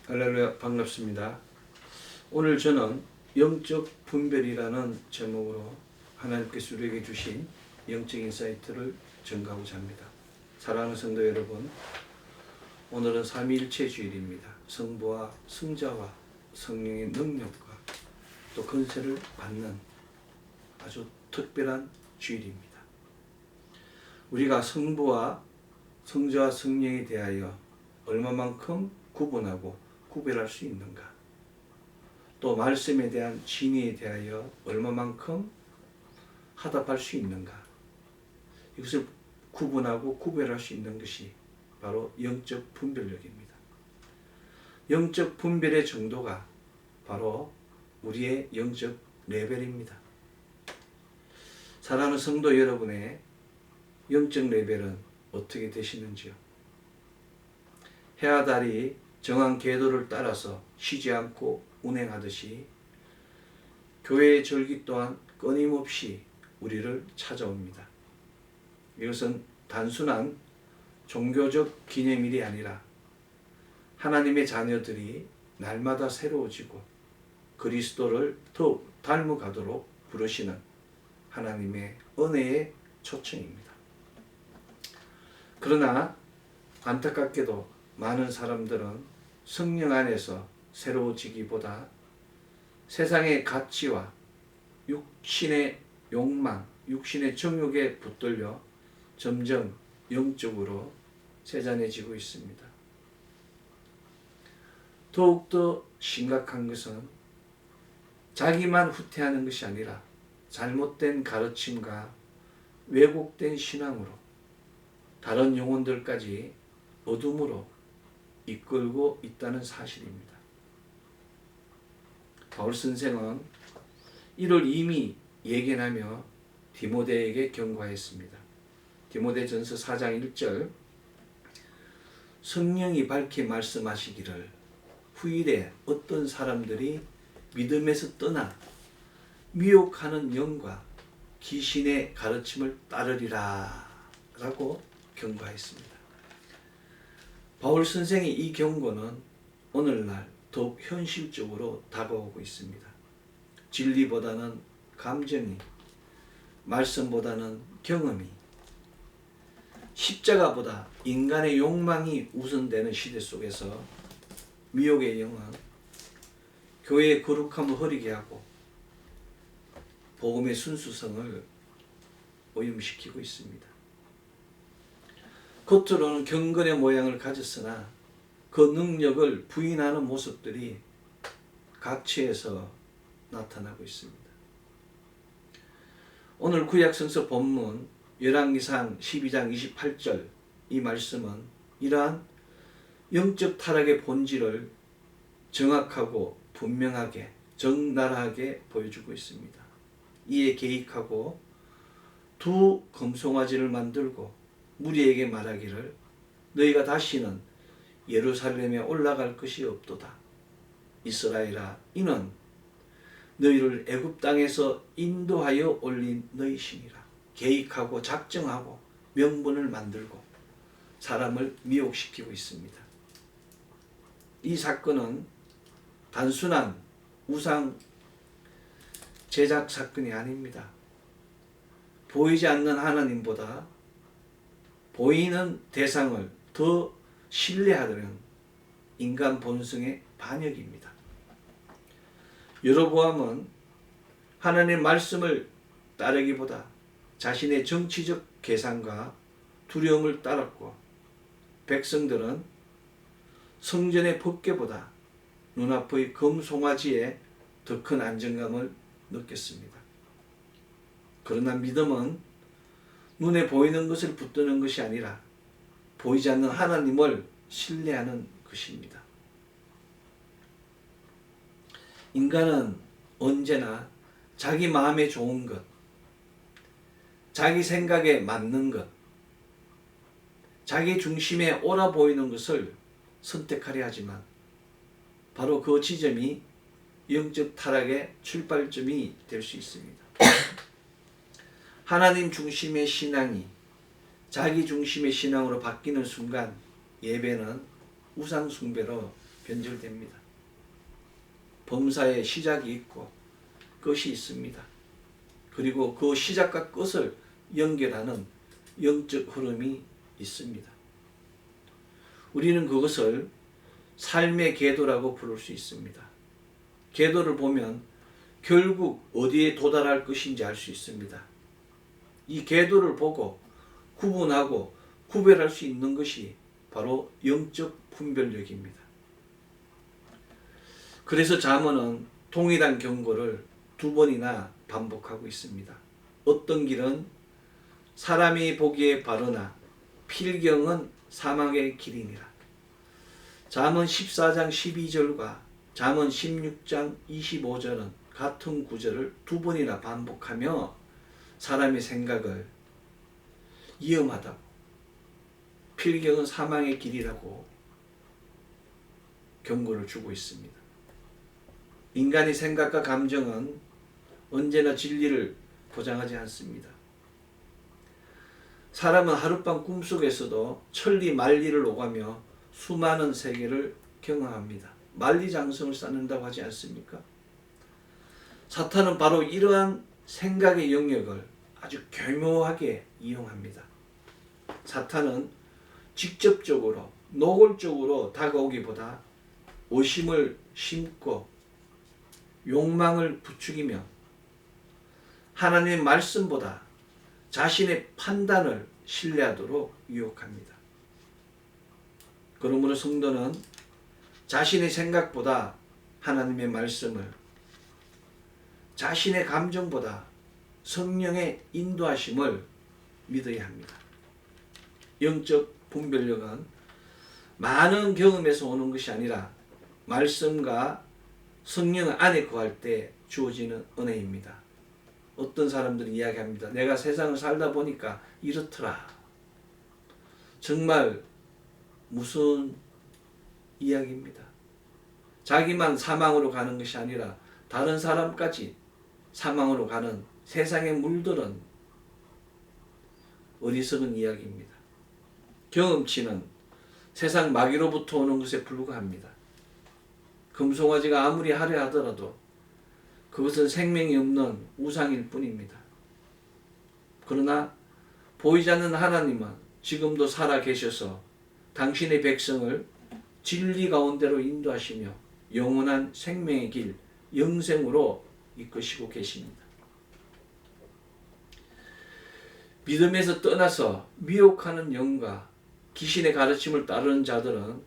할렐루야, 반갑습니다. 오늘 저는 영적 분별이라는 제목으로 하나님께서 우리에게 주신 영적 인사이트를 전가하고자 합니다. 사랑하는 성도 여러분, 오늘은 삼위일체 주일입니다. 성부와 성자와 성령의 능력과 또 권세를 받는 아주 특별한 주일입니다. 우리가 성부와 성자와 성령에 대하여 얼마만큼 구분하고 구별할 수 있는가? 또 말씀에 대한 진리에 대하여 얼마만큼 화답할 수 있는가? 이것을 구분하고 구별할 수 있는 것이 바로 영적 분별력입니다. 영적 분별의 정도가 바로 우리의 영적 레벨입니다. 사랑하는 성도 여러분의 영적 레벨은 어떻게 되시는지요? 해와 달이 정한 궤도를 따라서 쉬지 않고 운행하듯이 교회의 절기 또한 끊임없이 우리를 찾아옵니다. 이것은 단순한 종교적 기념일이 아니라 하나님의 자녀들이 날마다 새로워지고 그리스도를 더욱 닮아가도록 부르시는 하나님의 은혜의 초청입니다. 그러나 안타깝게도 많은 사람들은 성령 안에서 새로워지기보다 세상의 가치와 육신의 욕망, 육신의 정욕에 붙들려 점점 영적으로 세잔해지고 있습니다. 더욱더 심각한 것은 자기만 후퇴하는 것이 아니라 잘못된 가르침과 왜곡된 신앙으로 다른 영혼들까지 어둠으로 이끌고 있다는 사실입니다. 바울 선생은 이를 이미 예견하며 디모데에게 경고했습니다. 디모데전서 4장 1절 성령이 밝히 말씀하시기를 후일에 어떤 사람들이 믿음에서 떠나 미혹하는 영과 귀신의 가르침을 따르리라 라고 경고했습니다. 바울 선생의 이 경고는 오늘날 더욱 현실적으로 다가오고 있습니다. 진리보다는 감정이, 말씀보다는 경험이, 십자가보다 인간의 욕망이 우선되는 시대 속에서 미혹의 영은 교회의 거룩함을 흐리게 하고 복음의 순수성을 오염시키고 있습니다. 겉으로는 경건의 모양을 가졌으나 그 능력을 부인하는 모습들이 각처에서 나타나고 있습니다. 오늘 구약성서 본문 열왕기상 12장 28절 이 말씀은 이러한 영적 타락의 본질을 정확하고 분명하게 적나라하게 보여주고 있습니다. 이에 계획하고 두 금송아지를 만들고 무리에게 말하기를 너희가 다시는 예루살렘에 올라갈 것이 없도다. 이스라엘아, 이는 너희를 애굽 땅에서 인도하여 올린 너희시니라. 계획하고 작정하고 명분을 만들고 사람을 미혹시키고 있습니다. 이 사건은 단순한 우상 제작 사건이 아닙니다. 보이지 않는 하나님보다 보이는 대상을 더 신뢰하려는 인간 본성의 반역입니다. 여로보암은 하나님의 말씀을 따르기보다 자신의 정치적 계산과 두려움을 따랐고 백성들은 성전의 법궤보다 눈앞의 금송아지에 더 큰 안정감을 느꼈습니다. 그러나 믿음은 눈에 보이는 것을 붙드는 것이 아니라 보이지 않는 하나님을 신뢰하는 것입니다. 인간은 언제나 자기 마음에 좋은 것, 자기 생각에 맞는 것, 자기 중심에 옳아 보이는 것을 선택하려 하지만 바로 그 지점이 영적 타락의 출발점이 될 수 있습니다. 하나님 중심의 신앙이 자기 중심의 신앙으로 바뀌는 순간 예배는 우상 숭배로 변절됩니다. 범사의 시작이 있고 끝이 있습니다. 그리고 그 시작과 끝을 연결하는 영적 흐름이 있습니다. 우리는 그것을 삶의 궤도라고 부를 수 있습니다. 궤도를 보면 결국 어디에 도달할 것인지 알 수 있습니다. 이 궤도를 보고 구분하고 구별할 수 있는 것이 바로 영적 분별력입니다. 그래서 잠언은 동일한 경고를 2번이나 반복하고 있습니다. 어떤 길은 사람이 보기에 바르나 필경은 사망의 길이니라. 잠언 14장 12절과 잠언 16장 25절은 같은 구절을 2번이나 반복하며 사람의 생각을 위험하다고, 필경은 사망의 길이라고 경고를 주고 있습니다. 인간의 생각과 감정은 언제나 진리를 보장하지 않습니다. 사람은 하룻밤 꿈속에서도 천리 만리를 오가며 수많은 세계를 경험합니다. 만리장성을 쌓는다고 하지 않습니까? 사탄은 바로 이러한 생각의 영역을 아주 교묘하게 이용합니다. 사탄은 직접적으로 노골적으로 다가오기보다 오심을 심고 욕망을 부추기며 하나님의 말씀보다 자신의 판단을 신뢰하도록 유혹합니다. 그러므로 성도는 자신의 생각보다 하나님의 말씀을, 자신의 감정보다 성령의 인도하심을 믿어야 합니다. 영적 분별력은 많은 경험에서 오는 것이 아니라 말씀과 성령 안에 거할 때 주어지는 은혜입니다. 어떤 사람들이 이야기합니다. 내가 세상을 살다 보니까 이렇더라. 정말 무슨 이야기입니다. 자기만 사망으로 가는 것이 아니라 다른 사람까지 사망으로 가는 세상에 물들은 어리석은 이야기입니다. 경험치는 세상 마귀로부터 오는 것에 불과합니다. 금송아지가 아무리 하려 하더라도 그것은 생명이 없는 우상일 뿐입니다. 그러나 보이지 않는 하나님은 지금도 살아 계셔서 당신의 백성을 진리 가운데로 인도하시며 영원한 생명의 길, 영생으로 이끄시고 계십니다. 믿음에서 떠나서 미혹하는 영과 귀신의 가르침을 따르는 자들은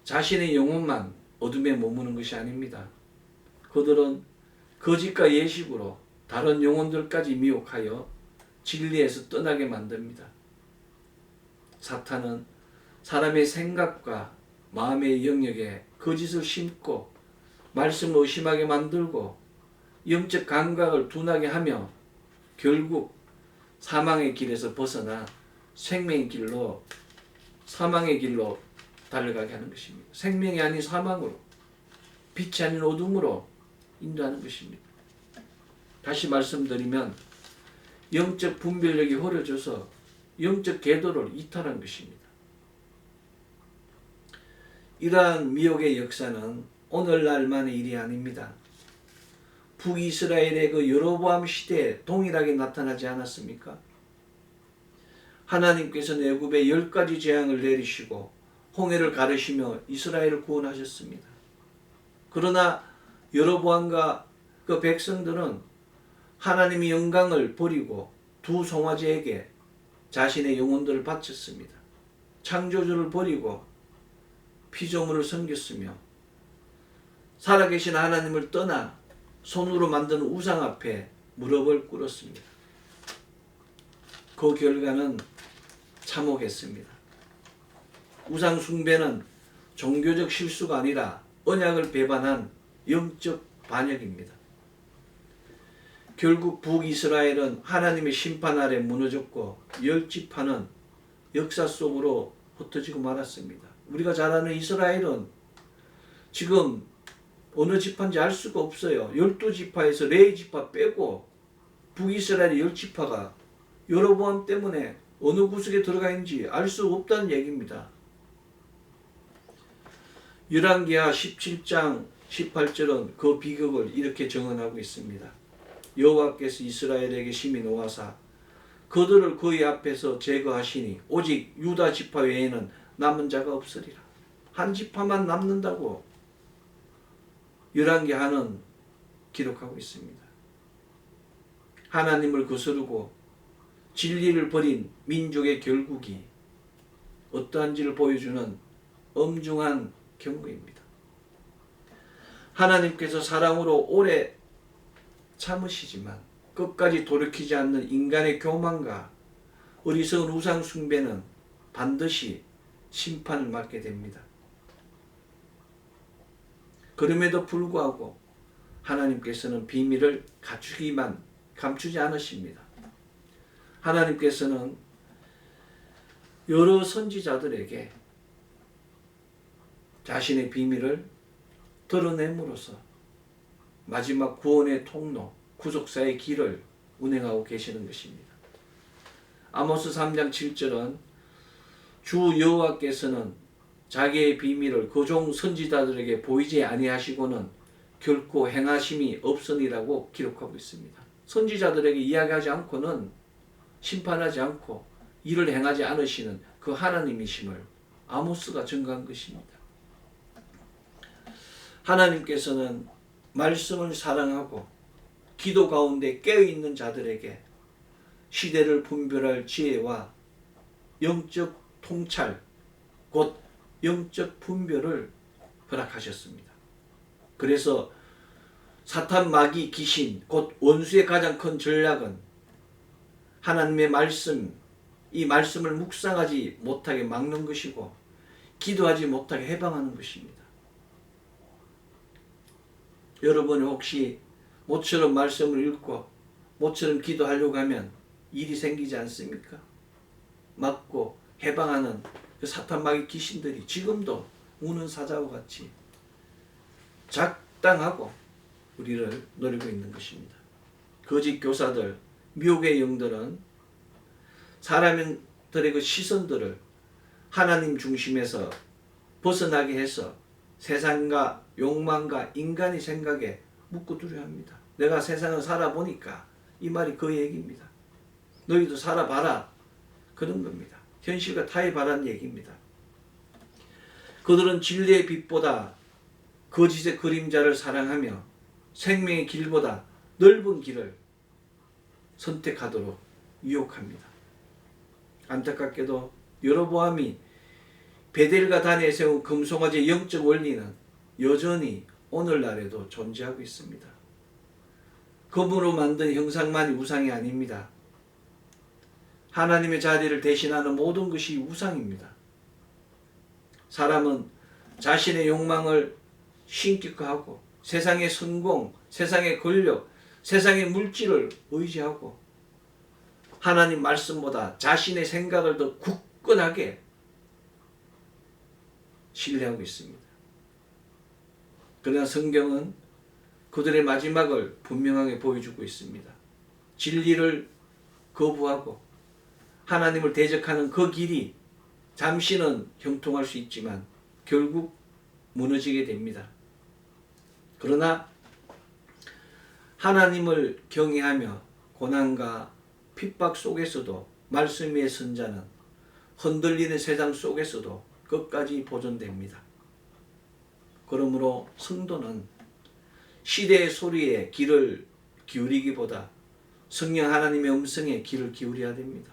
자신의 영혼만 어둠에 머무는 것이 아닙니다. 그들은 거짓과 예식으로 다른 영혼들까지 미혹하여 진리에서 떠나게 만듭니다. 사탄은 사람의 생각과 마음의 영역에 거짓을 심고 말씀을 의심하게 만들고 영적 감각을 둔하게 하며 결국 사망의 길에서 벗어나 생명의 길로, 사망의 길로 달려가게 하는 것입니다. 생명이 아닌 사망으로, 빛이 아닌 어둠으로 인도하는 것입니다. 다시 말씀드리면 영적 분별력이 흐려져서 영적 궤도를 이탈한 것입니다. 이러한 미혹의 역사는 오늘날만의 일이 아닙니다. 북이스라엘의 그 여로보암 시대에 동일하게 나타나지 않았습니까? 하나님께서는 애굽에 10가지 재앙을 내리시고 홍해를 가르시며 이스라엘을 구원하셨습니다. 그러나 여로보암과 그 백성들은 하나님의 영광을 버리고 두 송아지에게 자신의 영혼들을 바쳤습니다. 창조주를 버리고 피조물을 섬겼으며 살아계신 하나님을 떠나 손으로 만든 우상 앞에 무릎을 꿇었습니다. 그 결과는 참혹했습니다. 우상 숭배는 종교적 실수가 아니라 언약을 배반한 영적 반역입니다. 결국 북이스라엘은 하나님의 심판 아래 무너졌고 10지파는 역사 속으로 흩어지고 말았습니다. 우리가 잘 아는 이스라엘은 지금 어느 지파인지 알 수가 없어요. 12지파에서 레위지파 빼고 북이스라엘의 10지파가 여로보암 때문에 어느 구석에 들어가 있는지 알 수 없다는 얘기입니다. 열왕기하 17장 18절은 그 비극을 이렇게 정언하고 있습니다. 여호와께서 이스라엘에게 심히 노하사 그들을 그의 앞에서 제거하시니 오직 유다 지파 외에는 남은 자가 없으리라. 한 지파만 남는다고 열왕기하는 기록하고 있습니다. 하나님을 거스르고 진리를 버린 민족의 결국이 어떠한지를 보여주는 엄중한 경고입니다. 하나님께서 사랑으로 오래 참으시지만 끝까지 돌이키지 않는 인간의 교만과 어리석은 우상 숭배는 반드시 심판을 맞게 됩니다. 그럼에도 불구하고 하나님께서는 비밀을 감추지 않으십니다. 하나님께서는 여러 선지자들에게 자신의 비밀을 드러냄으로써 마지막 구원의 통로, 구속사의 길을 운행하고 계시는 것입니다. 아모스 3장 7절은 주 여호와께서는 자기의 비밀을 그 종 선지자들에게 보이지 아니하시고는 결코 행하심이 없으니라고 기록하고 있습니다. 선지자들에게 이야기하지 않고는 심판하지 않고 일을 행하지 않으시는 그 하나님이심을 아모스가 증거한 것입니다. 하나님께서는 말씀을 사랑하고 기도 가운데 깨어있는 자들에게 시대를 분별할 지혜와 영적 통찰, 곧 영적 분별을 허락하셨습니다. 그래서 사탄, 마귀, 귀신, 곧 원수의 가장 큰 전략은 하나님의 말씀, 이 말씀을 묵상하지 못하게 막는 것이고 기도하지 못하게 해방하는 것입니다. 여러분이 혹시 모처럼 말씀을 읽고 모처럼 기도하려고 하면 일이 생기지 않습니까? 막고 해방하는 그 사탄, 마귀, 귀신들이 지금도 우는 사자와 같이 작당하고 우리를 노리고 있는 것입니다. 거짓 교사들, 미혹의 영들은 사람들의 그 시선들을 하나님 중심에서 벗어나게 해서 세상과 욕망과 인간의 생각에 묻고 두려워합니다. 내가 세상을 살아보니까 이 말이 그 얘기입니다. 너희도 살아봐라. 그런 겁니다. 현실과 타협하라는 얘기입니다. 그들은 진리의 빛보다 거짓의 그림자를 사랑하며 생명의 길보다 넓은 길을 선택하도록 유혹합니다. 안타깝게도 여로보암이 베델과 단에 세운 금송아지의 영적 원리는 여전히 오늘날에도 존재하고 있습니다. 금으로 만든 형상만이 우상이 아닙니다. 하나님의 자리를 대신하는 모든 것이 우상입니다. 사람은 자신의 욕망을 신격화하고 세상의 성공, 세상의 권력, 세상의 물질을 의지하고 하나님 말씀보다 자신의 생각을 더 굳건하게 신뢰하고 있습니다. 그러나 성경은 그들의 마지막을 분명하게 보여주고 있습니다. 진리를 거부하고 하나님을 대적하는 그 길이 잠시는 형통할 수 있지만 결국 무너지게 됩니다. 그러나 하나님을 경외하며 고난과 핍박 속에서도 말씀 위의 선자는 흔들리는 세상 속에서도 끝까지 보존됩니다. 그러므로 성도는 시대의 소리에 귀를 기울이기보다 성령 하나님의 음성에 귀를 기울여야 됩니다.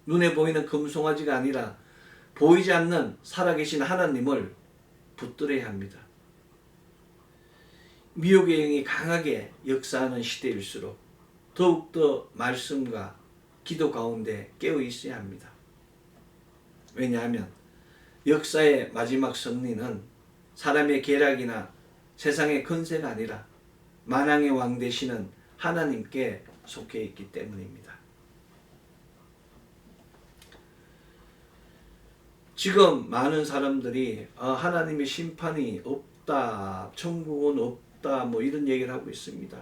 눈에 보이는 금송아지가 아니라 보이지 않는 살아계신 하나님을 붙들어야 합니다. 미혹의 영이 강하게 역사하는 시대일수록 더욱더 말씀과 기도 가운데 깨어 있어야 합니다. 왜냐하면 역사의 마지막 승리는 사람의 계략이나 세상의 건세가 아니라 만왕의 왕 되시는 하나님께 속해 있기 때문입니다. 지금 많은 사람들이 하나님의 심판이 없다, 천국은 없다, 뭐 이런 얘기를 하고 있습니다.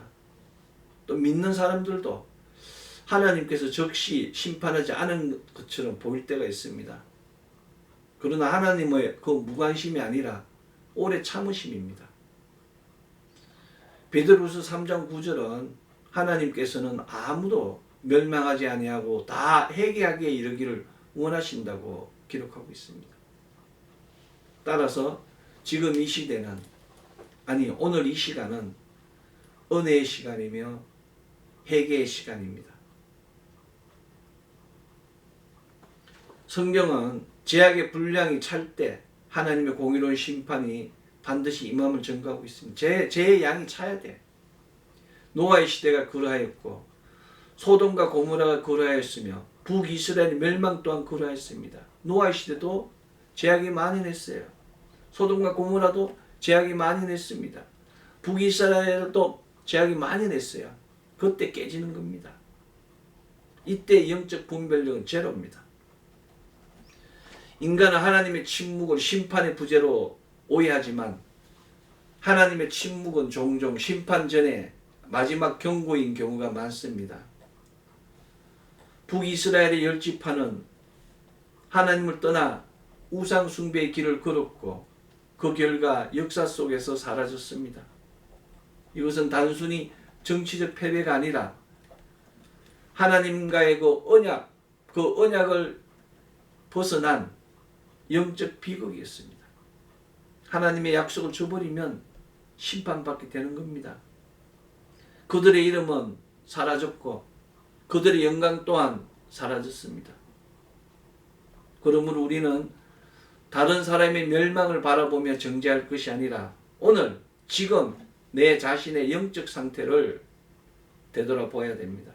또 믿는 사람들도 하나님께서 적시 심판하지 않은 것처럼 보일 때가 있습니다. 그러나 하나님의 그 무관심이 아니라 오래 참으심입니다. 베드로후서 3장 9절은 하나님께서는 아무도 멸망하지 아니하고 다 회개하기에 이르기를 원하신다고 기록하고 있습니다. 따라서 지금 이 시대는, 아니 오늘 이 시간은 은혜의 시간이며 회개의 시간입니다. 성경은 죄악의 분량이 찰 때 하나님의 공의로운 심판이 반드시 임함을 증거하고 있습니다. 죄의 양이 차야 돼. 노아의 시대가 그러하였고 소돔과 고모라가 그러하였으며 북이스라엘의 멸망 또한 그러하였습니다. 노아의 시대도 죄악이 만연했어요. 소돔과 고모라도 죄악이 만연했습니다. 북이스라엘도 죄악이 만연했어요. 그때 깨지는 겁니다. 이때 영적 분별력은 제로입니다. 인간은 하나님의 침묵을 심판의 부재로 오해하지만 하나님의 침묵은 종종 심판 전에 마지막 경고인 경우가 많습니다. 북이스라엘의 10지파는 하나님을 떠나 우상 숭배의 길을 걸었고 그 결과 역사 속에서 사라졌습니다. 이것은 단순히 정치적 패배가 아니라 하나님과의 그 언약을 벗어난 영적 비극이었습니다. 하나님의 약속을 저버리면 심판받게 되는 겁니다. 그들의 이름은 사라졌고 그들의 영광 또한 사라졌습니다. 그러므로 우리는 다른 사람의 멸망을 바라보며 정죄할 것이 아니라 오늘 지금 내 자신의 영적 상태를 되돌아봐야 됩니다.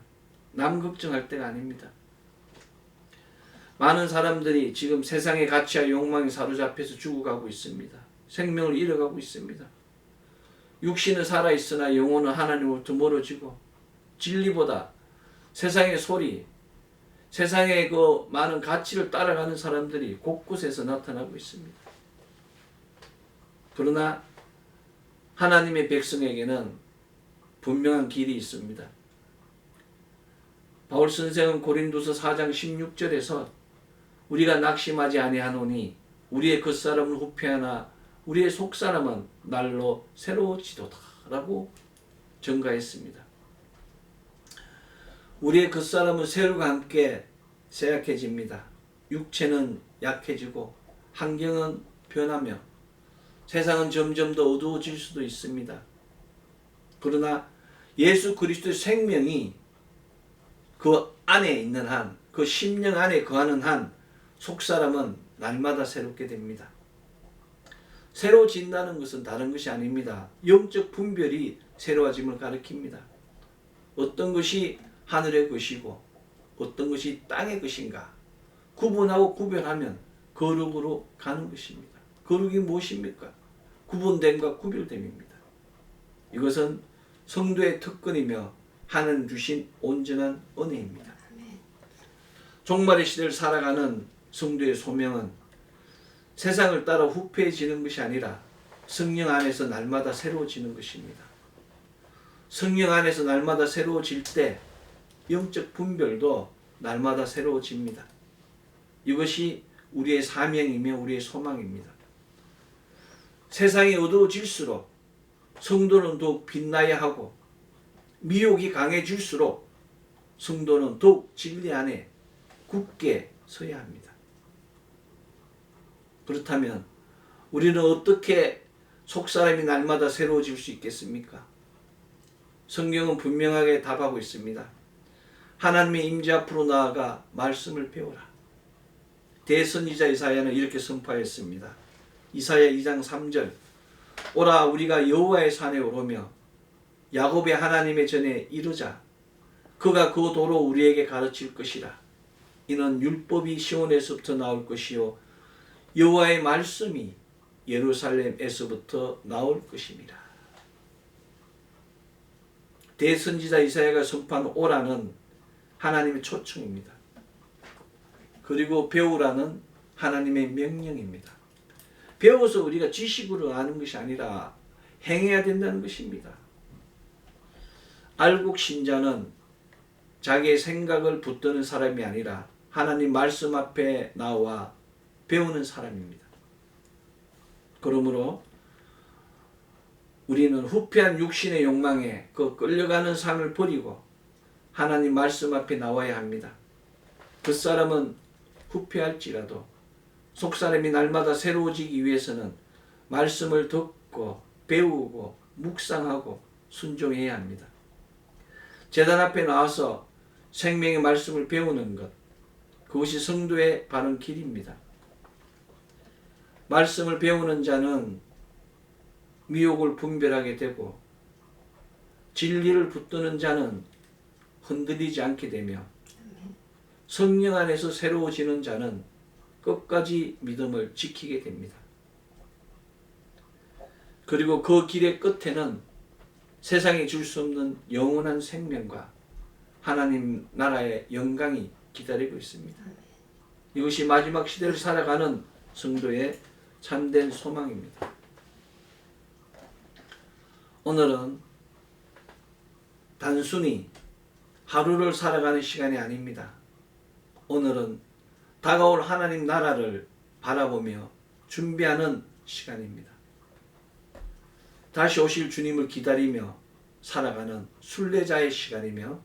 남 걱정할 때가 아닙니다. 많은 사람들이 지금 세상의 가치와 욕망에 사로잡혀서 죽어가고 있습니다. 생명을 잃어가고 있습니다. 육신은 살아있으나 영혼은 하나님으로부터 멀어지고 진리보다 세상의 소리, 세상의 그 많은 가치를 따라가는 사람들이 곳곳에서 나타나고 있습니다. 그러나 하나님의 백성에게는 분명한 길이 있습니다. 바울 선생은 고린도서 4장 16절에서 우리가 낙심하지 아니하노니 우리의 겉사람은 후패하나 우리의 속사람은 날로 새로워지도다 라고 증가했습니다. 우리의 겉사람은 세월과 함께 쇠약해집니다. 육체는 약해지고 환경은 변하며 세상은 점점 더 어두워질 수도 있습니다. 그러나 예수 그리스도의 생명이 그 안에 있는 한, 그 심령 안에 거하는 한 속사람은 날마다 새롭게 됩니다. 새로워진다는 것은 다른 것이 아닙니다. 영적 분별이 새로워짐을 가리킵니다. 어떤 것이 하늘의 것이고 어떤 것이 땅의 것인가 구분하고 구별하면 거룩으로 가는 것입니다. 거룩이 무엇입니까? 구분됨과 구별됨입니다. 이것은 성도의 특권이며 하나님 주신 온전한 은혜입니다. 종말의 시대를 살아가는 성도의 소명은 세상을 따라 후패해지는 것이 아니라 성령 안에서 날마다 새로워지는 것입니다. 성령 안에서 날마다 새로워질 때 영적 분별도 날마다 새로워집니다. 이것이 우리의 사명이며 우리의 소망입니다. 세상이 어두워질수록 성도는 더욱 빛나야 하고 미혹이 강해질수록 성도는 더욱 진리 안에 굳게 서야 합니다. 그렇다면 우리는 어떻게 속사람이 날마다 새로워질 수 있겠습니까? 성경은 분명하게 답하고 있습니다. 하나님의 임재 앞으로 나아가 말씀을 배우라. 대선지자 이사야는 이렇게 선포했습니다. 이사야 2장 3절 오라 우리가 여호와의 산에 오르며 야곱의 하나님의 전에 이르자. 그가 그 도로 우리에게 가르칠 것이라. 이는 율법이 시온에서부터 나올 것이요 여호와의 말씀이 예루살렘에서부터 나올 것입니다. 대선지자 이사야가 선포한 오라는 하나님의 초청입니다. 그리고 배우라는 하나님의 명령입니다. 배워서 우리가 지식으로 아는 것이 아니라 행해야 된다는 것입니다. 알곡 신자는 자기의 생각을 붙드는 사람이 아니라 하나님 말씀 앞에 나와 배우는 사람입니다. 그러므로 우리는 후패한 육신의 욕망에 그 끌려가는 삶을 버리고 하나님 말씀 앞에 나와야 합니다. 그 사람은 후패할지라도 속사람이 날마다 새로워지기 위해서는 말씀을 듣고 배우고 묵상하고 순종해야 합니다. 제단 앞에 나와서 생명의 말씀을 배우는 것, 그것이 성도의 바른 길입니다. 말씀을 배우는 자는 미혹을 분별하게 되고 진리를 붙드는 자는 흔들리지 않게 되며 성령 안에서 새로워지는 자는 끝까지 믿음을 지키게 됩니다. 그리고 그 길의 끝에는 세상이 줄 수 없는 영원한 생명과 하나님 나라의 영광이 기다리고 있습니다. 이것이 마지막 시대를 살아가는 성도의 참된 소망입니다. 오늘은 단순히 하루를 살아가는 시간이 아닙니다. 오늘은 다가올 하나님 나라를 바라보며 준비하는 시간입니다. 다시 오실 주님을 기다리며 살아가는 순례자의 시간이며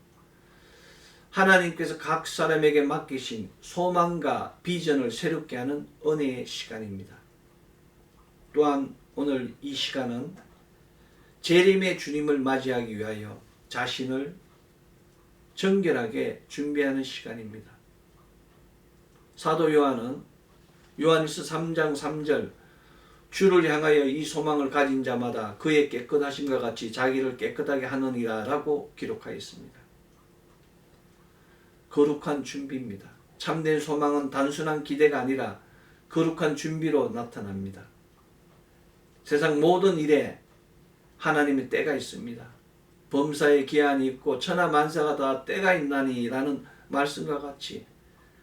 하나님께서 각 사람에게 맡기신 소망과 비전을 새롭게 하는 은혜의 시간입니다. 또한 오늘 이 시간은 재림의 주님을 맞이하기 위하여 자신을 정결하게 준비하는 시간입니다. 사도 요한은 요한일서 3장 3절 주를 향하여 이 소망을 가진 자마다 그의 깨끗하심과 같이 자기를 깨끗하게 하느니라 라고 기록하였습니다. 거룩한 준비입니다. 참된 소망은 단순한 기대가 아니라 거룩한 준비로 나타납니다. 세상 모든 일에 하나님의 때가 있습니다. 범사에 기한이 있고 천하만사가 다 때가 있나니 라는 말씀과 같이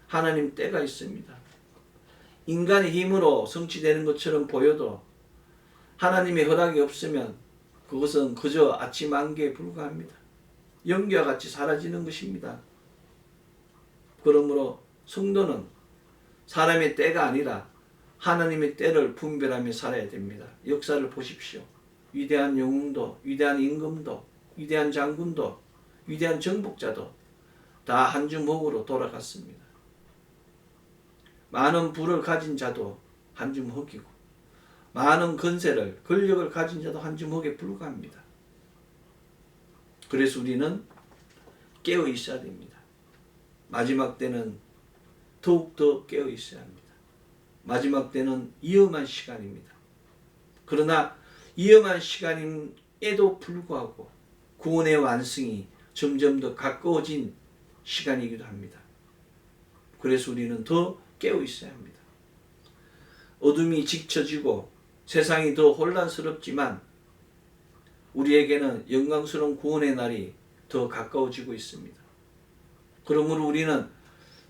하나님 때가 있습니다. 인간의 힘으로 성취되는 것처럼 보여도 하나님의 허락이 없으면 그것은 그저 아침 안개에 불과합니다. 연기와 같이 사라지는 것입니다. 그러므로 성도는 사람의 때가 아니라 하나님의 때를 분별하며 살아야 됩니다. 역사를 보십시오. 위대한 영웅도, 위대한 임금도, 위대한 장군도, 위대한 정복자도 다 한 주먹으로 돌아갔습니다. 많은 부를 가진 자도 한 주먹이고 많은 권세를, 권력을 가진 자도 한 주먹에 불과합니다. 그래서 우리는 깨어 있어야 됩니다. 마지막 때는 더욱더 깨어 있어야 합니다. 마지막 때는 위험한 시간입니다. 그러나 위험한 시간임에도 불구하고 구원의 완성이 점점 더 가까워진 시간이기도 합니다. 그래서 우리는 더 깨어 있어야 합니다. 어둠이 직쳐지고 세상이 더 혼란스럽지만 우리에게는 영광스러운 구원의 날이 더 가까워지고 있습니다. 그러므로 우리는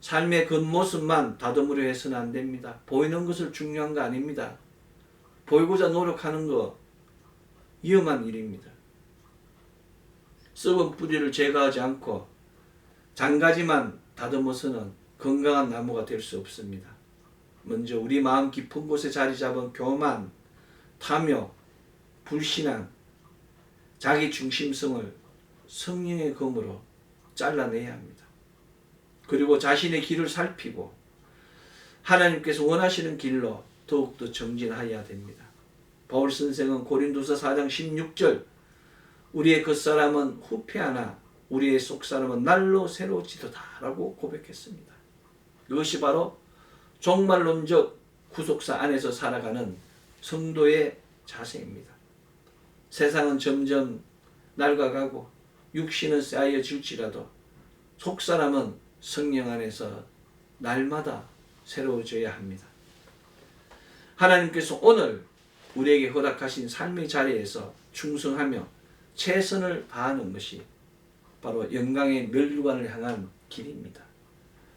삶의 겉모습만 다듬으려 해서는 안 됩니다. 보이는 것을 중요한 거 아닙니다. 보이고자 노력하는 거 위험한 일입니다. 썩은 뿌리를 제거하지 않고 장가지만 다듬어서는 건강한 나무가 될 수 없습니다. 먼저 우리 마음 깊은 곳에 자리 잡은 교만, 탐욕, 불신앙, 자기 중심성을 성령의 검으로 잘라내야 합니다. 그리고 자신의 길을 살피고 하나님께서 원하시는 길로 더욱더 정진하여야 됩니다. 바울 선생은 고린도서 4장 16절 우리의 겉사람은 후패하나 우리의 속사람은 날로 새로워지도다 라고 고백했습니다. 이것이 바로 종말론적 구속사 안에서 살아가는 성도의 자세입니다. 세상은 점점 낡아가고 육신은 쌓여질지라도 속사람은 성령 안에서 날마다 새로워져야 합니다. 하나님께서 오늘 우리에게 허락하신 삶의 자리에서 충성하며 최선을 다하는 것이 바로 영광의 멸류관을 향한 길입니다.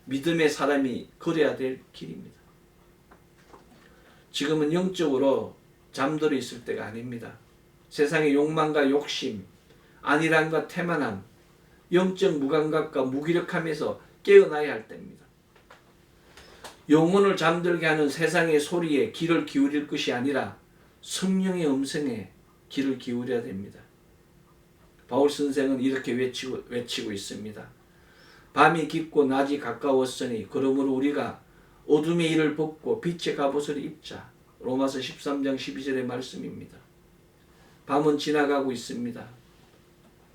믿음의 사람이 걸어야 될 길입니다. 지금은 영적으로 잠들어 있을 때가 아닙니다. 세상의 욕망과 욕심, 안일함과 태만함, 영적 무감각과 무기력함에서 깨어나야 할 때입니다. 영혼을 잠들게 하는 세상의 소리에 귀를 기울일 것이 아니라 성령의 음성에 귀를 기울여야 됩니다. 바울 선생은 이렇게 외치고 있습니다. 밤이 깊고 낮이 가까웠으니 그러므로 우리가 어둠의 일을 벗고 빛의 갑옷을 입자. 로마서 13장 12절의 말씀입니다. 밤은 지나가고 있습니다.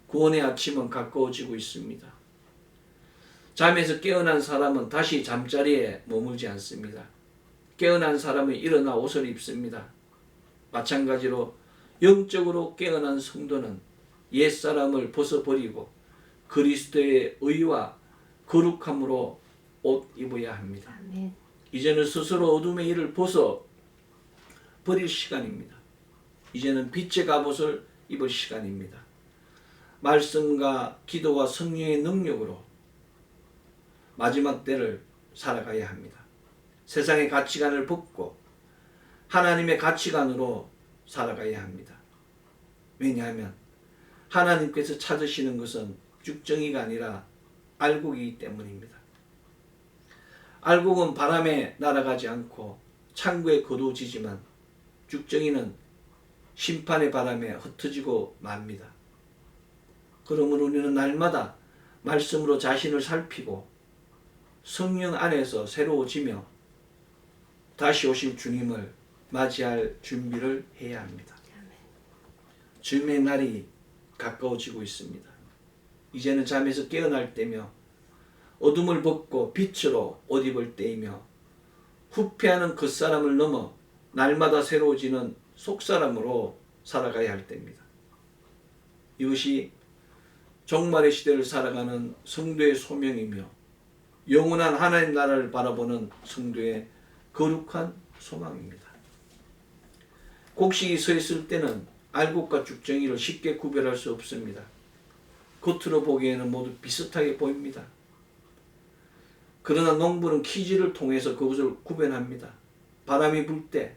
구원의 아침은 가까워지고 있습니다. 잠에서 깨어난 사람은 다시 잠자리에 머물지 않습니다. 깨어난 사람은 일어나 옷을 입습니다. 마찬가지로 영적으로 깨어난 성도는 옛사람을 벗어버리고 그리스도의 의와 거룩함으로 옷 입어야 합니다. 아멘. 이제는 스스로 어둠의 일을 벗어 버릴 시간입니다. 이제는 빛의 갑옷을 입을 시간입니다. 말씀과 기도와 성령의 능력으로 마지막 때를 살아가야 합니다. 세상의 가치관을 벗고 하나님의 가치관으로 살아가야 합니다. 왜냐하면 하나님께서 찾으시는 것은 죽정이가 아니라 알곡이기 때문입니다. 알곡은 바람에 날아가지 않고 창고에 거두어지지만 죽정이는 심판의 바람에 흩어지고 맙니다. 그러므로 우리는 날마다 말씀으로 자신을 살피고 성령 안에서 새로워지며 다시 오실 주님을 맞이할 준비를 해야 합니다. 주님의 날이 가까워지고 있습니다. 이제는 잠에서 깨어날 때며 어둠을 벗고 빛으로 옷 입을 때이며 후패하는 겉사람을 넘어 날마다 새로워지는 속사람으로 살아가야 할 때입니다. 이것이 종말의 시대를 살아가는 성도의 소명이며 영원한 하나님 나라를 바라보는 성도의 거룩한 소망입니다. 곡식이 서 있을 때는 알곡과 죽정이를 쉽게 구별할 수 없습니다. 겉으로 보기에는 모두 비슷하게 보입니다. 그러나 농부는 키질을 통해서 그것을 구별합니다. 바람이 불 때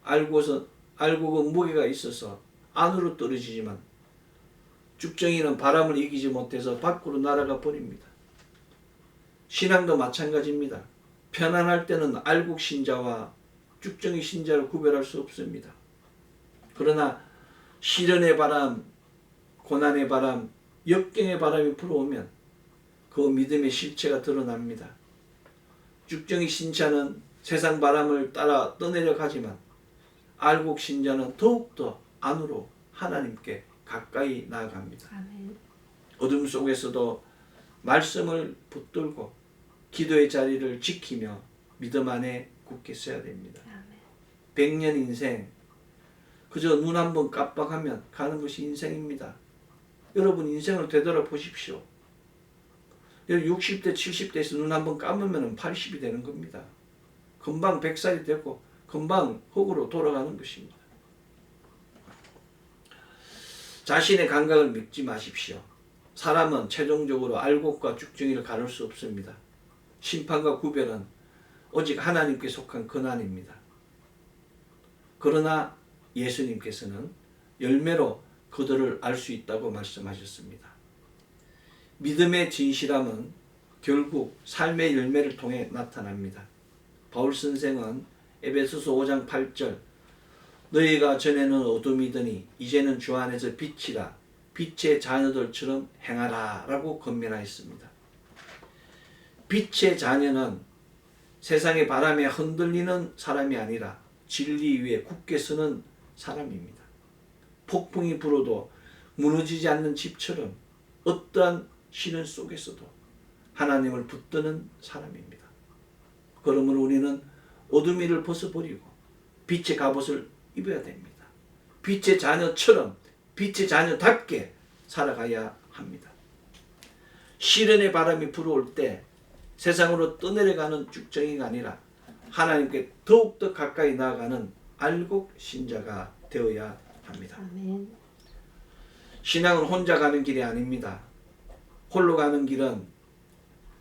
알곡은 무게가 있어서 안으로 떨어지지만 죽정이는 바람을 이기지 못해서 밖으로 날아가 버립니다. 신앙도 마찬가지입니다. 편안할 때는 알곡 신자와 죽정이 신자를 구별할 수 없습니다. 그러나 시련의 바람, 고난의 바람, 역경의 바람이 불어오면 그 믿음의 실체가 드러납니다. 죽정이 신자는 세상 바람을 따라 떠내려 가지만 알곡 신자는 더욱더 안으로 하나님께 가까이 나아갑니다. 아멘. 어둠 속에서도 말씀을 붙들고 기도의 자리를 지키며 믿음 안에 굳게 서야 됩니다. 아멘. 100년 인생 그저 눈 한번 깜빡하면 가는 것이 인생입니다. 여러분 인생을 되돌아보십시오. 60대 70대에서 눈 한번 감으면 80이 되는 겁니다. 금방 100살이 되고 금방 흙으로 돌아가는 것입니다. 자신의 감각을 믿지 마십시오. 사람은 최종적으로 알곡과 죽정이를 가를 수 없습니다. 심판과 구별은 오직 하나님께 속한 권한입니다. 그러나 예수님께서는 열매로 그들을 알 수 있다고 말씀하셨습니다. 믿음의 진실함은 결국 삶의 열매를 통해 나타납니다. 바울 선생은 에베소서 5장 8절 너희가 전에는 어둠이더니 이제는 주 안에서 빛이라 빛의 자녀들처럼 행하라 라고 권면하였습니다. 빛의 자녀는 세상의 바람에 흔들리는 사람이 아니라 진리 위에 굳게 서는 사람입니다. 폭풍이 불어도 무너지지 않는 집처럼 어떠한 시련 속에서도 하나님을 붙드는 사람입니다. 그러므로 우리는 어둠이를 벗어버리고 빛의 갑옷을 입어야 됩니다. 빛의 자녀처럼 빛의 자녀답게 살아가야 합니다. 시련의 바람이 불어올 때 세상으로 떠내려가는 죽정이가 아니라 하나님께 더욱더 가까이 나아가는 알곡 신자가 되어야 합니다. 아멘. 신앙은 혼자 가는 길이 아닙니다. 홀로 가는 길은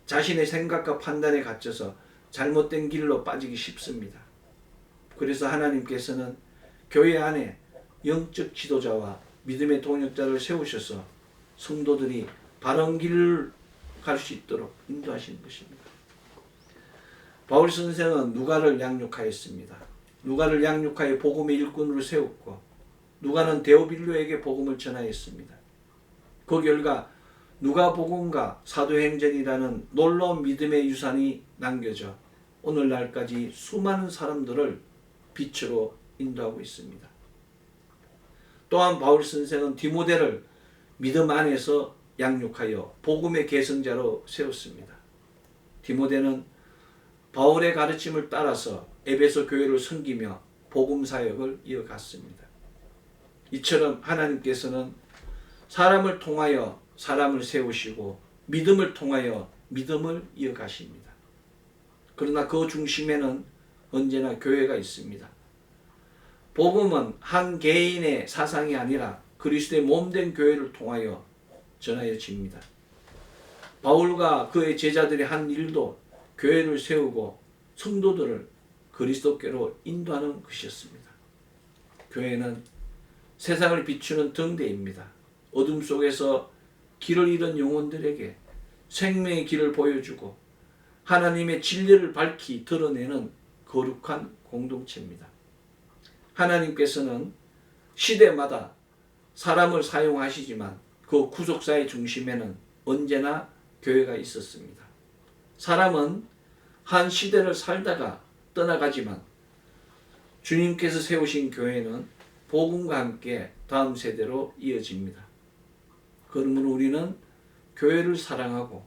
자신의 생각과 판단에 갇혀서 잘못된 길로 빠지기 쉽습니다. 그래서 하나님께서는 교회 안에 영적 지도자와 믿음의 동역자를 세우셔서 성도들이 바른 길을 갈 수 있도록 인도하시는 것입니다. 바울 선생은 누가를 양육하였습니다. 누가를 양육하여 복음의 일꾼으로 세웠고 누가는 데오빌로에게 복음을 전하였습니다. 그 결과 누가복음과 사도행전이라는 놀라운 믿음의 유산이 남겨져 오늘날까지 수많은 사람들을 빛으로 인도하고 있습니다. 또한 바울 선생은 디모데를 믿음 안에서 양육하여 복음의 계승자로 세웠습니다. 디모데는 바울의 가르침을 따라서 에베소 교회를 섬기며 복음 사역을 이어갔습니다. 이처럼 하나님께서는 사람을 통하여 사람을 세우시고 믿음을 통하여 믿음을 이어가십니다. 그러나 그 중심에는 언제나 교회가 있습니다. 복음은 한 개인의 사상이 아니라 그리스도의 몸된 교회를 통하여 전하여집니다. 바울과 그의 제자들이 한 일도 교회를 세우고 성도들을 그리스도께로 인도하는 것이었습니다. 교회는 세상을 비추는 등대입니다. 어둠 속에서 길을 잃은 영혼들에게 생명의 길을 보여주고 하나님의 진리를 밝히 드러내는 거룩한 공동체입니다. 하나님께서는 시대마다 사람을 사용하시지만 그 구속사의 중심에는 언제나 교회가 있었습니다. 사람은 한 시대를 살다가 떠나가지만 주님께서 세우신 교회는 복음과 함께 다음 세대로 이어집니다. 그러므로 우리는 교회를 사랑하고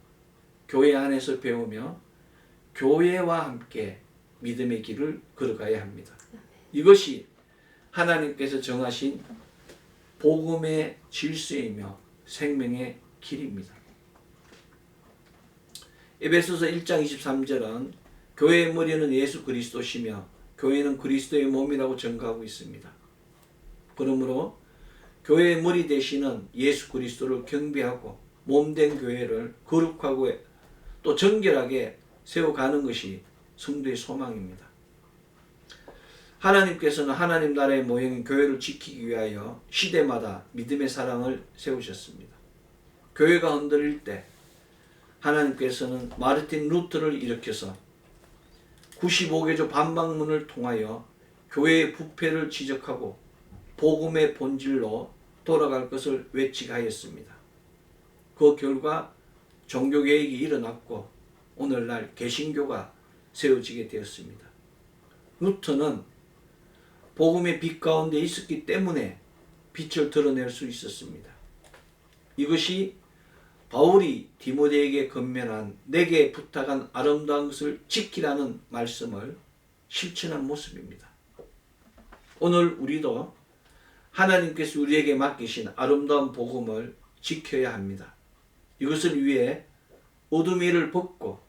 교회 안에서 배우며 교회와 함께 믿음의 길을 걸어가야 합니다. 이것이 하나님께서 정하신 복음의 질서이며 생명의 길입니다. 에베소서 1장 23절은 교회의 머리는 예수 그리스도시며 교회는 그리스도의 몸이라고 전가하고 있습니다. 그러므로 교회의 머리 되시는 예수 그리스도를 경배하고 몸된 교회를 거룩하고 또 정결하게 세워가는 것이 성도의 소망입니다. 하나님께서는 하나님 나라의 모형인 교회를 지키기 위하여 시대마다 믿음의 사랑을 세우셨습니다. 교회가 흔들릴 때 하나님께서는 마르틴 루터를 일으켜서 95개조 반박문을 통하여 교회의 부패를 지적하고 복음의 본질로 돌아갈 것을 외치게 하였습니다. 그 결과 종교개혁이 일어났고 오늘날 개신교가 세워지게 되었습니다. 루터는 복음의 빛 가운데 있었기 때문에 빛을 드러낼 수 있었습니다. 이것이 바울이 디모데에게 건면한 내게 부탁한 아름다운 것을 지키라는 말씀을 실천한 모습입니다. 오늘 우리도 하나님께서 우리에게 맡기신 아름다운 복음을 지켜야 합니다. 이것을 위해 어둠의 일을 벗고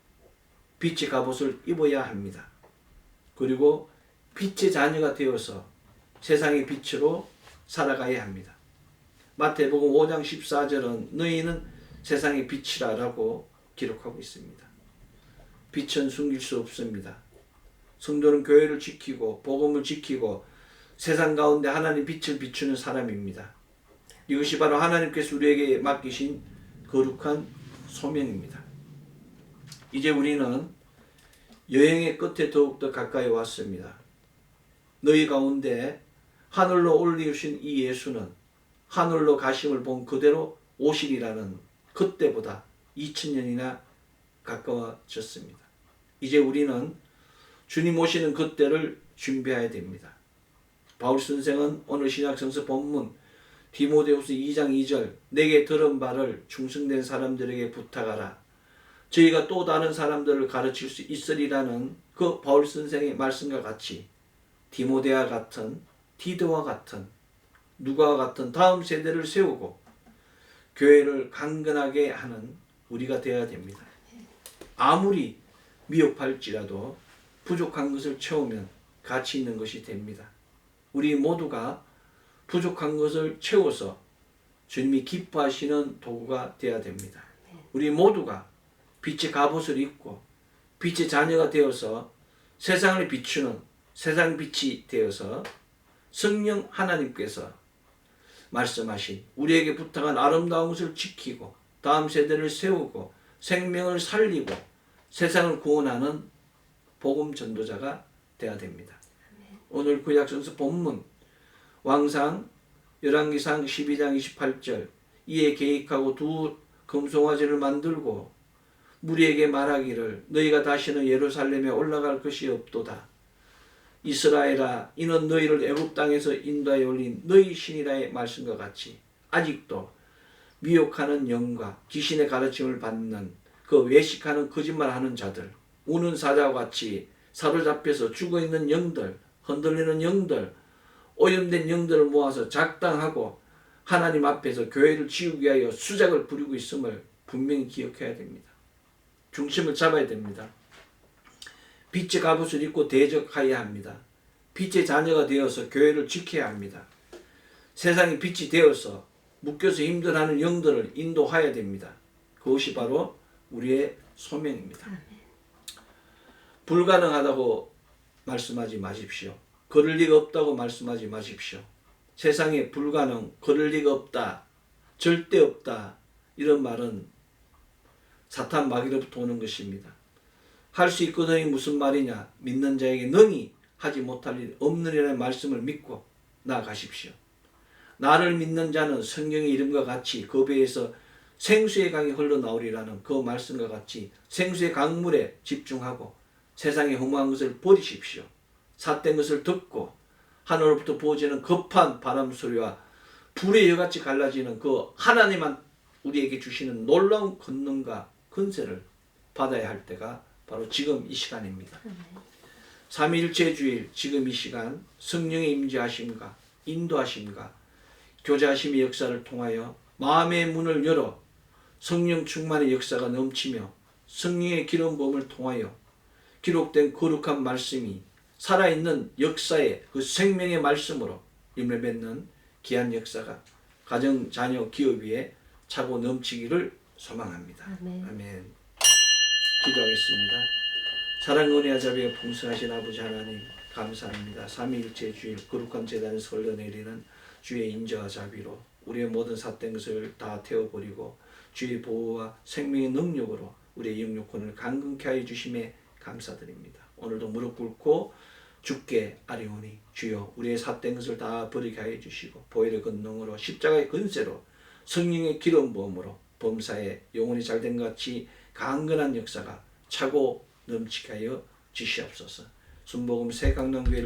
빛의 갑옷을 입어야 합니다. 그리고 빛의 자녀가 되어서 세상의 빛으로 살아가야 합니다. 마태복음 5장 14절은 너희는 세상의 빛이라 라고 기록하고 있습니다. 빛은 숨길 수 없습니다. 성도는 교회를 지키고 복음을 지키고 세상 가운데 하나님 빛을 비추는 사람입니다. 이것이 바로 하나님께서 우리에게 맡기신 거룩한 소명입니다. 이제 우리는 여행의 끝에 더욱더 가까이 왔습니다. 너희 가운데 하늘로 올리우신 이 예수는 하늘로 가심을 본 그대로 오시리라는 그때보다 2000년이나 가까워졌습니다. 이제 우리는 주님 오시는 그때를 준비해야 됩니다. 바울 선생은 오늘 신약성서 본문 디모데후서 2장 2절 내게 들은 바를 충성된 사람들에게 부탁하라. 저희가 또 다른 사람들을 가르칠 수 있으리라는 그 바울 선생의 말씀과 같이 디모데와 같은 디도와 같은 누가와 같은 다음 세대를 세우고 교회를 강건하게 하는 우리가 되어야 됩니다. 아무리 미흡할지라도 부족한 것을 채우면 가치 있는 것이 됩니다. 우리 모두가 부족한 것을 채워서 주님이 기뻐하시는 도구가 되어야 됩니다. 우리 모두가 빛의 갑옷을 입고 빛의 자녀가 되어서 세상을 비추는 세상 빛이 되어서 성령 하나님께서 말씀하신 우리에게 부탁한 아름다운 것을 지키고 다음 세대를 세우고 생명을 살리고 세상을 구원하는 복음 전도자가 되어야 됩니다. 오늘 구약성서 본문 왕상 열왕기상 12장 28절 이에 계획하고 두 금송아지를 만들고 무리에게 말하기를 너희가 다시는 예루살렘에 올라갈 것이 없도다. 이스라엘아 이는 너희를 애굽 땅에서 인도하여 올린 너희 신이라의 말씀과 같이 아직도 미혹하는 영과 귀신의 가르침을 받는 그 외식하는 거짓말하는 자들 우는 사자와 같이 사로잡혀서 죽어있는 영들 흔들리는 영들 오염된 영들을 모아서 작당하고 하나님 앞에서 교회를 지우기 위하여 수작을 부리고 있음을 분명히 기억해야 됩니다. 중심을 잡아야 됩니다. 빛의 갑옷을 입고 대적하여야 합니다. 빛의 자녀가 되어서 교회를 지켜야 합니다. 세상에 빛이 되어서 묶여서 힘들어하는 영들을 인도해야 됩니다. 그것이 바로 우리의 소명입니다. 불가능하다고 말씀하지 마십시오. 그럴 리가 없다고 말씀하지 마십시오. 세상에 불가능, 그럴 리가 없다, 절대 없다 이런 말은 사탄 마귀로부터 오는 것입니다. 할 수 있거든이 무슨 말이냐? 믿는 자에게 능히 하지 못할 일 없느니라는 말씀을 믿고 나아가십시오. 나를 믿는 자는 성경의 이름과 같이 그 배에서 생수의 강이 흘러나오리라는 그 말씀과 같이 생수의 강물에 집중하고 세상의 허무한 것을 버리십시오. 삿된 것을 듣고 하늘로부터 부어지는 급한 바람 소리와 불의 여같이 갈라지는 그 하나님만 우리에게 주시는 놀라운 권능과 권세를 받아야 할 때가 바로 지금 이 시간입니다. 삼위일체 주일 지금 이 시간 성령의 임재하심과 인도하심과 교제하심의 역사를 통하여 마음의 문을 열어 성령 충만의 역사가 넘치며 성령의 기름 부음을 통하여 기록된 거룩한 말씀이 살아있는 역사의 그 생명의 말씀으로 임을 맺는 귀한 역사가 가정, 자녀, 기업 위에 차고 넘치기를 소망합니다. 아멘. 아멘. 기도하겠습니다. 사랑 은혜와 자비가 풍성하신 아버지 하나님 감사합니다. 삼위일체 주일 거룩한 제단에서 흘러내리는 주의 인자와 자비로 우리의 모든 삿된 것을 다 태워버리고 주의 보호와 생명의 능력으로 우리의 영육혼을 강건케 하여 주심에 감사드립니다. 오늘도 무릎 꿇고 주께 아뢰오니 주여 우리의 삿된 것을 다 버리게 하여 주시고 보혈의 권능으로 십자가의 권세로 성령의 기름 부음으로 범사에 영혼이 잘된 것 같이 강건한 역사가 차고 넘치게 하여 주시옵소서. 순복음 새강남교회를